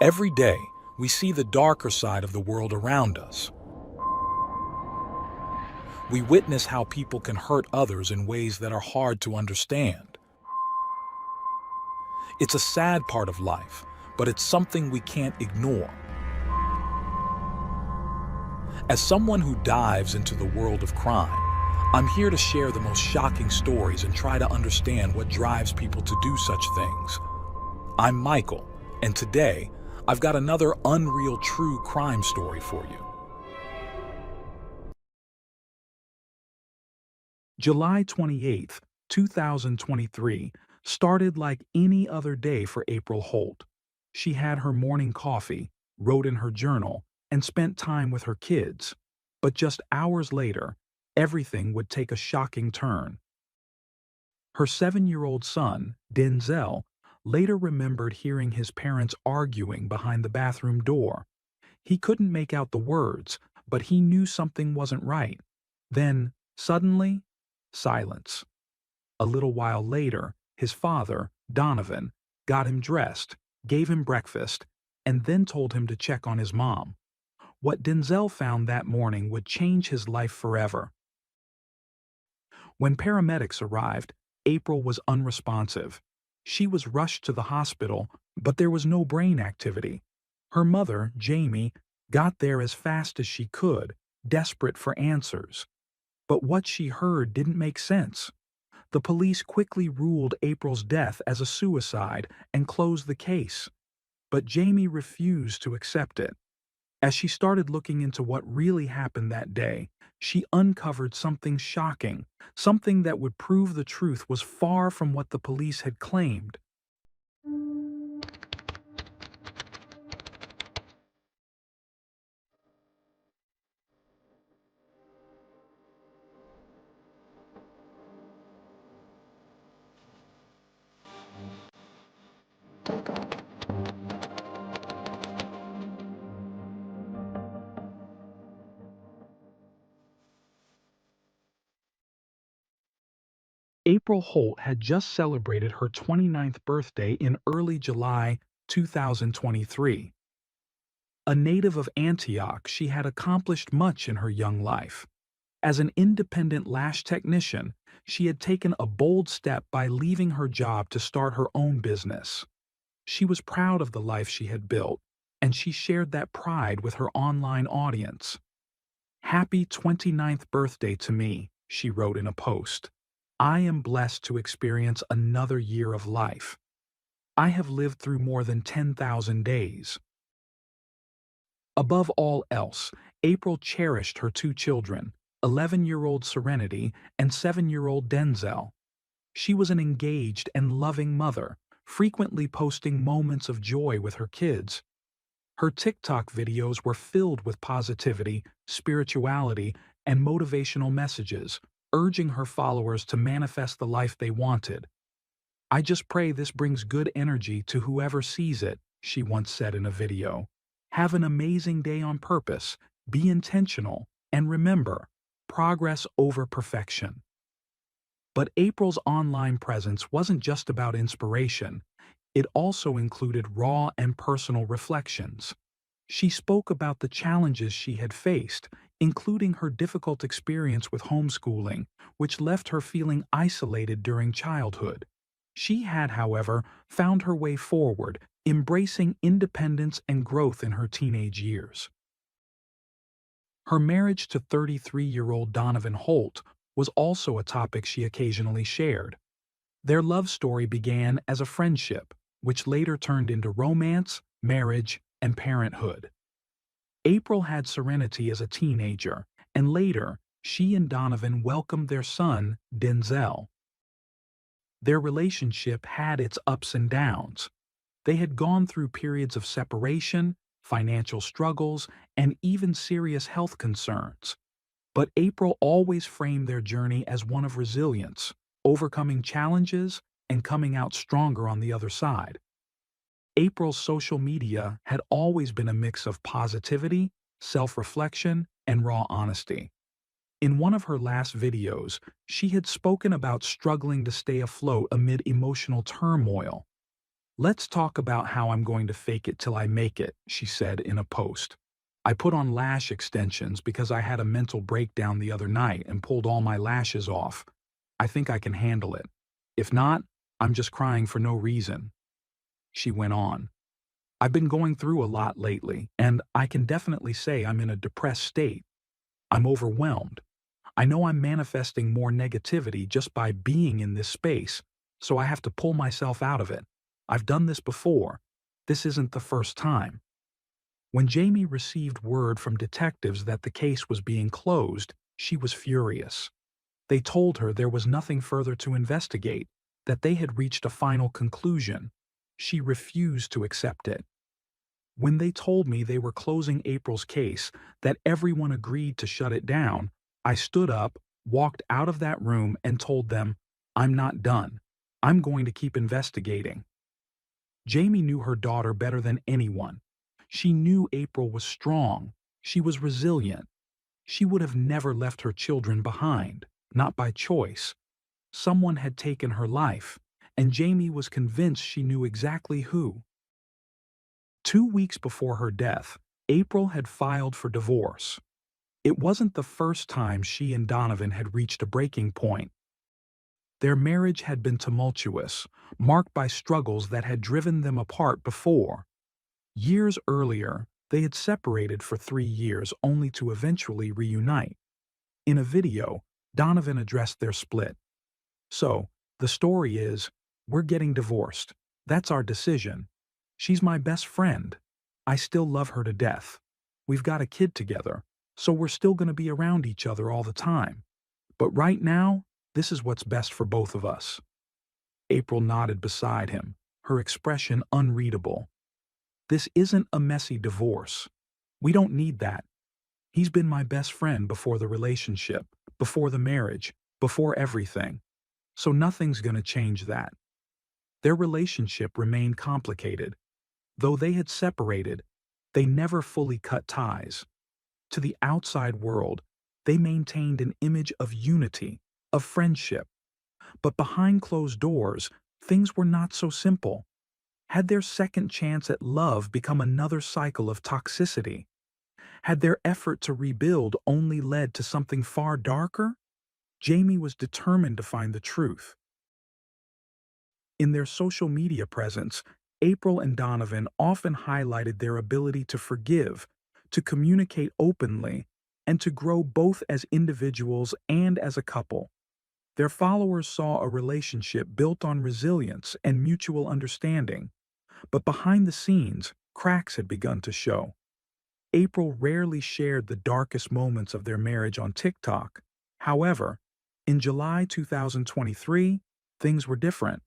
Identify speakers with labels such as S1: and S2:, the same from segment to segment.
S1: Every day, we see the darker side of the world around us. We witness how people can hurt others in ways that are hard to understand. It's a sad part of life, but it's something we can't ignore. As someone who dives into the world of crime, I'm here to share the most shocking stories and try to understand what drives people to do such things. I'm Michael, and today, I've got another unreal true crime story for you. July 28th, 2023, started like any other day for April Holt. She had her morning coffee, wrote in her journal, and spent time with her kids. But just hours later, everything would take a shocking turn. Her 7-year-old son, Denzel, later remembered hearing his parents arguing behind the bathroom door. He couldn't make out the words, but he knew something wasn't right. Then, suddenly, silence. A little while later, his father, Donovan, got him dressed, gave him breakfast, and then told him to check on his mom. What Denzel found that morning would change his life forever. When paramedics arrived, April was unresponsive. She was rushed to the hospital, but there was no brain activity. Her mother, Jamie, got there as fast as she could, desperate for answers. But what she heard didn't make sense. The police quickly ruled April's death as a suicide and closed the case. But Jamie refused to accept it. As she started looking into what really happened that day, she uncovered something shocking, something that would prove the truth was far from what the police had claimed. April Holt had just celebrated her 29th birthday in early July 2023. A native of Antioch, she had accomplished much in her young life. As an independent lash technician, she had taken a bold step by leaving her job to start her own business. She was proud of the life she had built, and she shared that pride with her online audience. "Happy 29th birthday to me," she wrote in a post. "I am blessed to experience another year of life. I have lived through more than 10,000 days." Above all else, April cherished her two children, 11-year-old Serenity and 7-year-old Denzel. She was an engaged and loving mother, frequently posting moments of joy with her kids. Her TikTok videos were filled with positivity, spirituality, and motivational messages, urging her followers to manifest the life they wanted. "I just pray this brings good energy to whoever sees it," she once said in a video. "Have an amazing day on purpose, be intentional, and remember, progress over perfection." But April's online presence wasn't just about inspiration. It also included raw and personal reflections. She spoke about the challenges she had faced, including her difficult experience with homeschooling, which left her feeling isolated during childhood. She had, however, found her way forward, embracing independence and growth in her teenage years. Her marriage to 33-year-old Donovan Holt was also a topic she occasionally shared. Their love story began as a friendship, which later turned into romance, marriage, and parenthood. April had Serenity as a teenager, and later, she and Donovan welcomed their son, Denzel. Their relationship had its ups and downs. They had gone through periods of separation, financial struggles, and even serious health concerns. But April always framed their journey as one of resilience, overcoming challenges and coming out stronger on the other side. April's social media had always been a mix of positivity, self-reflection, and raw honesty. In one of her last videos, she had spoken about struggling to stay afloat amid emotional turmoil. "Let's talk about how I'm going to fake it till I make it," she said in a post. "I put on lash extensions because I had a mental breakdown the other night and pulled all my lashes off. I think I can handle it. If not, I'm just crying for no reason." She went on. "I've been going through a lot lately, and I can definitely say I'm in a depressed state. I'm overwhelmed. I know I'm manifesting more negativity just by being in this space, so I have to pull myself out of it. I've done this before. This isn't the first time." When Jamie received word from detectives that the case was being closed, she was furious. They told her there was nothing further to investigate, that they had reached a final conclusion. She refused to accept it. "When they told me they were closing April's case, that everyone agreed to shut it down, I stood up, walked out of that room, and told them, 'I'm not done. I'm going to keep investigating.'" Jamie knew her daughter better than anyone. She knew April was strong. She was resilient. She would have never left her children behind, not by choice. Someone had taken her life, and Jamie was convinced she knew exactly who. 2 weeks before her death, April had filed for divorce. It wasn't the first time she and Donovan had reached a breaking point. Their marriage had been tumultuous, marked by struggles that had driven them apart before. Years earlier, they had separated for 3 years only to eventually reunite. In a video, Donovan addressed their split. "So, the story is, we're getting divorced. That's our decision. She's my best friend. I still love her to death. We've got a kid together, so we're still going to be around each other all the time. But right now, this is what's best for both of us." April nodded beside him, her expression unreadable. "This isn't a messy divorce. We don't need that. He's been my best friend before the relationship, before the marriage, before everything. So nothing's going to change that." Their relationship remained complicated. Though they had separated, they never fully cut ties. To the outside world, they maintained an image of unity, of friendship. But behind closed doors, things were not so simple. Had their second chance at love become another cycle of toxicity? Had their effort to rebuild only led to something far darker? Jamie was determined to find the truth. In their social media presence, April and Donovan often highlighted their ability to forgive, to communicate openly, and to grow both as individuals and as a couple. Their followers saw a relationship built on resilience and mutual understanding. But behind the scenes, cracks had begun to show. April rarely shared the darkest moments of their marriage on TikTok. However, in July 2023, things were different.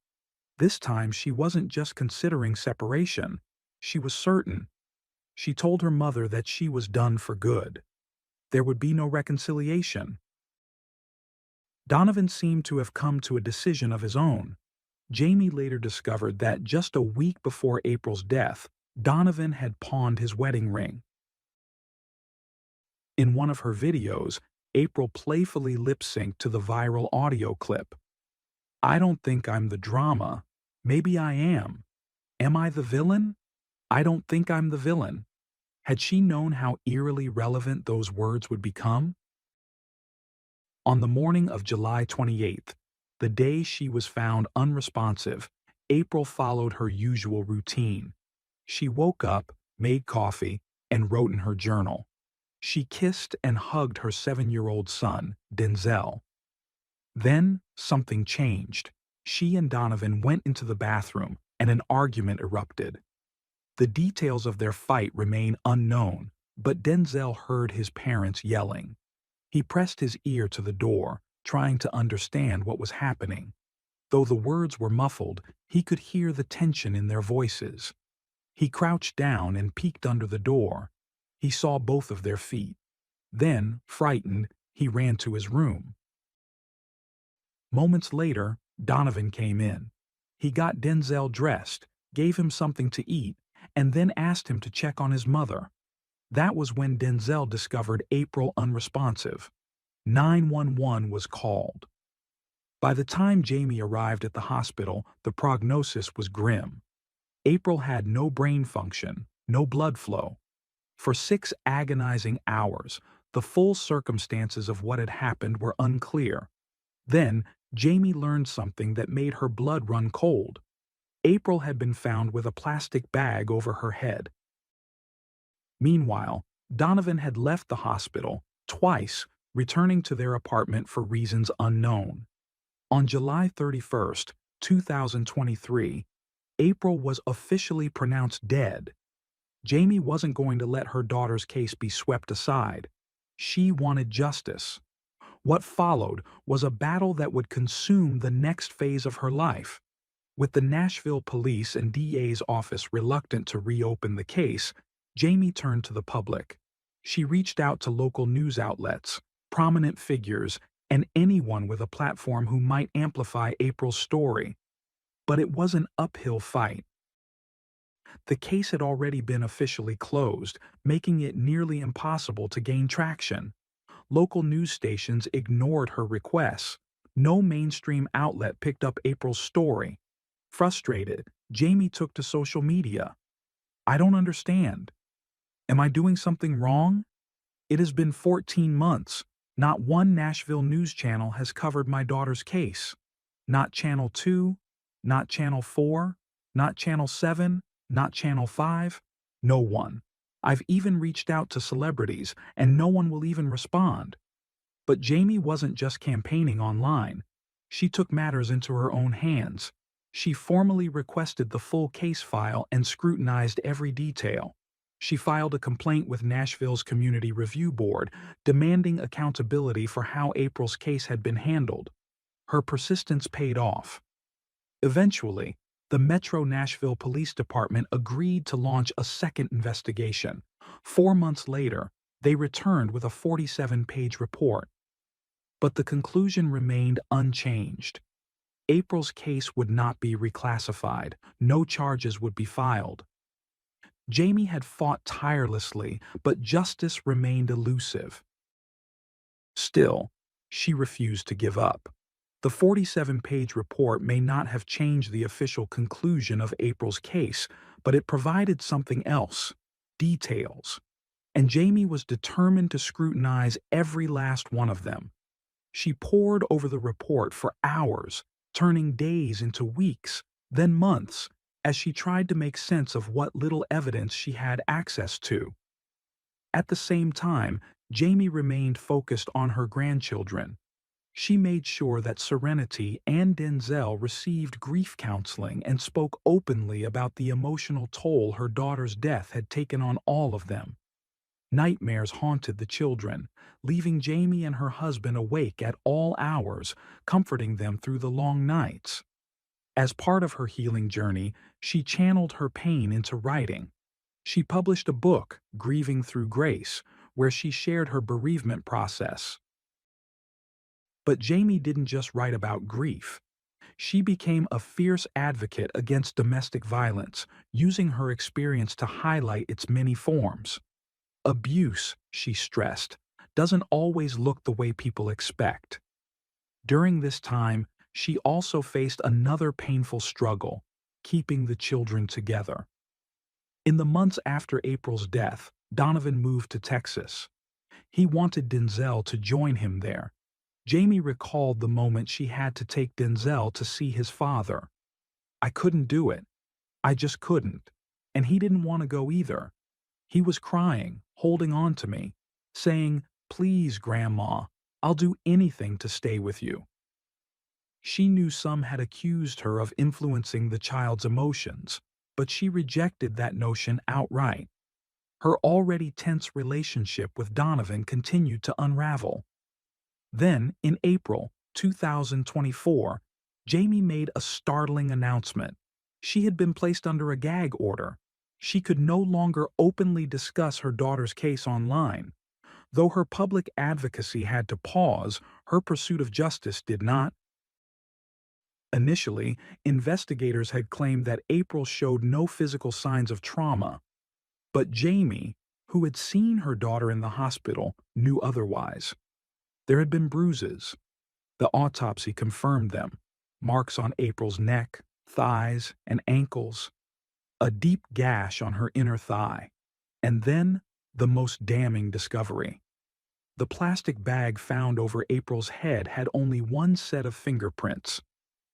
S1: This time she wasn't just considering separation. She was certain. She told her mother that she was done for good. There would be no reconciliation. Donovan seemed to have come to a decision of his own. Jamie later discovered that just a week before April's death, Donovan had pawned his wedding ring. In one of her videos, April playfully lip-synced to the viral audio clip. "I don't think I'm the drama. Maybe I am. Am I the villain? I don't think I'm the villain." Had she known how eerily relevant those words would become? On the morning of July 28th, the day she was found unresponsive, April followed her usual routine. She woke up, made coffee, and wrote in her journal. She kissed and hugged her 7-year-old son, Denzel. Then something changed. She and Donovan went into the bathroom, and an argument erupted. The details of their fight remain unknown, but Denzel heard his parents yelling. He pressed his ear to the door, trying to understand what was happening. Though the words were muffled, he could hear the tension in their voices. He crouched down and peeked under the door. He saw both of their feet. Then, frightened, he ran to his room. Moments later, Donovan came in. He got Denzel dressed, gave him something to eat, and then asked him to check on his mother. That was when Denzel discovered April unresponsive. 911 was called. By the time Jamie arrived at the hospital, the prognosis was grim. April had no brain function, no blood flow. For 6 agonizing hours, the full circumstances of what had happened were unclear. Then, Jamie learned something that made her blood run cold. April had been found with a plastic bag over her head. Meanwhile, Donovan had left the hospital twice, returning to their apartment for reasons unknown. On July 31st, 2023, April was officially pronounced dead. Jamie wasn't going to let her daughter's case be swept aside. She wanted justice. What followed was a battle that would consume the next phase of her life. With the Nashville police and DA's office reluctant to reopen the case, Jamie turned to the public. She reached out to local news outlets, prominent figures, and anyone with a platform who might amplify April's story. But it was an uphill fight. The case had already been officially closed, making it nearly impossible to gain traction. Local news stations ignored her requests. No mainstream outlet picked up April's story. Frustrated, Jamie took to social media. "I don't understand. Am I doing something wrong? It has been 14 months. Not one Nashville news channel has covered my daughter's case. Not Channel 2, not Channel 4, not Channel 7, not Channel 5. No one. I've even reached out to celebrities, and no one will even respond." But Jamie wasn't just campaigning online. She took matters into her own hands. She formally requested the full case file and scrutinized every detail. She filed a complaint with Nashville's Community Review Board, demanding accountability for how April's case had been handled. Her persistence paid off. Eventually, the Metro Nashville Police Department agreed to launch a second investigation. 4 months later, they returned with a 47-page report. But the conclusion remained unchanged. April's case would not be reclassified. No charges would be filed. Jamie had fought tirelessly, but justice remained elusive. Still, she refused to give up. The 47-page report may not have changed the official conclusion of April's case, but it provided something else: details. And Jamie was determined to scrutinize every last one of them. She pored over the report for hours, turning days into weeks, then months, as she tried to make sense of what little evidence she had access to. At the same time, Jamie remained focused on her grandchildren. She made sure that Serenity and Denzel received grief counseling and spoke openly about the emotional toll her daughter's death had taken on all of them. Nightmares haunted the children, leaving Jamie and her husband awake at all hours, comforting them through the long nights. As part of her healing journey, she channeled her pain into writing. She published a book, Grieving Through Grace, where she shared her bereavement process. But Jamie didn't just write about grief. She became a fierce advocate against domestic violence, using her experience to highlight its many forms. Abuse, she stressed, doesn't always look the way people expect. During this time, she also faced another painful struggle: keeping the children together. In the months after April's death, Donovan moved to Texas. He wanted Denzel to join him there. Jamie recalled the moment she had to take Denzel to see his father. "I couldn't do it. I just couldn't. And he didn't want to go either. He was crying, holding on to me, saying, 'Please, Grandma, I'll do anything to stay with you.'" She knew some had accused her of influencing the child's emotions, but she rejected that notion outright. Her already tense relationship with Donovan continued to unravel. Then, in April 2024, Jamie made a startling announcement. She had been placed under a gag order. She could no longer openly discuss her daughter's case online. Though her public advocacy had to pause, her pursuit of justice did not. Initially, investigators had claimed that April showed no physical signs of trauma. But Jamie, who had seen her daughter in the hospital, knew otherwise. There had been bruises. The autopsy confirmed them: marks on April's neck, thighs, and ankles. a deep gash on her inner thigh. And then, the most damning discovery. The plastic bag found over April's head had only one set of fingerprints.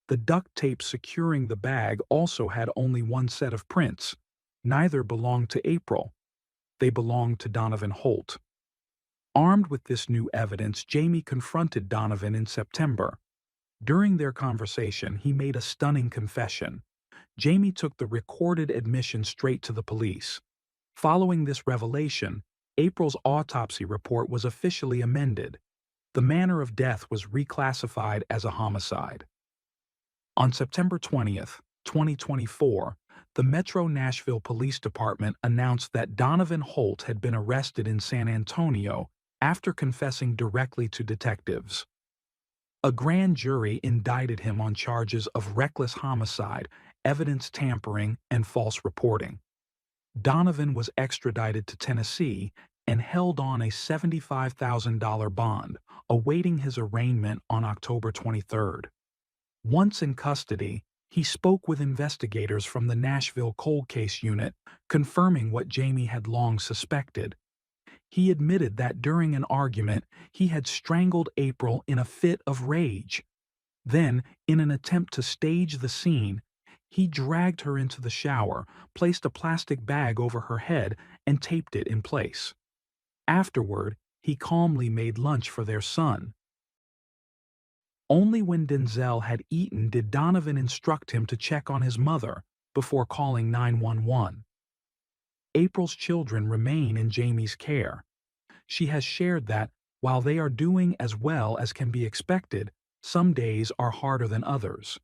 S1: The duct tape securing the bag also had only one set of prints. Neither belonged to April. They belonged to Donovan Holt. Armed with this new evidence, Jamie confronted Donovan in September. During their conversation, he made a stunning confession. Jamie took the recorded admission straight to the police. Following this revelation, April's autopsy report was officially amended. The manner of death was reclassified as a homicide. On September 20th, 2024, the Metro Nashville Police Department announced that Donovan Holt had been arrested in San Antonio after confessing directly to detectives. A grand jury indicted him on charges of reckless homicide, evidence tampering, and false reporting. Donovan was extradited to Tennessee and held on a $75,000 bond, awaiting his arraignment on October 23rd. Once in custody, he spoke with investigators from the Nashville Cold Case Unit, confirming what Jamie had long suspected. He admitted that during an argument, he had strangled April in a fit of rage. Then, in an attempt to stage the scene, he dragged her into the shower, placed a plastic bag over her head, and taped it in place. Afterward, he calmly made lunch for their son. Only when Denzel had eaten did Donovan instruct him to check on his mother before calling 911. April's children remain in Jamie's care. She has shared that, while they are doing as well as can be expected, some days are harder than others.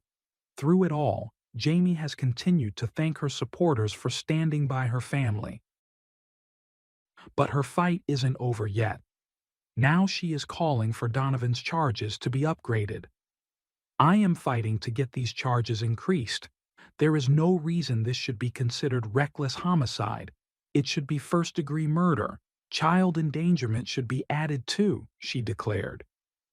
S1: Through it all, Jamie has continued to thank her supporters for standing by her family. But her fight isn't over yet. Now she is calling for Donovan's charges to be upgraded. I am fighting to get these charges increased. There is no reason this should be considered reckless homicide. It should be first-degree murder. Child endangerment should be added too, she declared.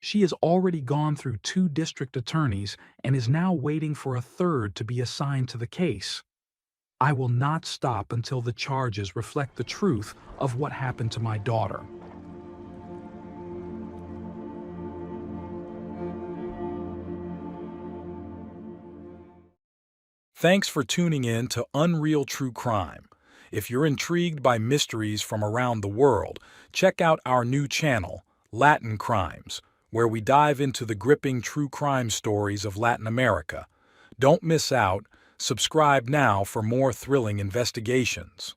S1: She has already gone through 2 district attorneys and is now waiting for a third to be assigned to the case. I will not stop until the charges reflect the truth of what happened to my daughter. Thanks for tuning in to Unreal True Crime. If you're intrigued by mysteries from around the world, check out our new channel, Latin Crimes, where we dive into the gripping true crime stories of Latin America. Don't miss out. Subscribe now for more thrilling investigations.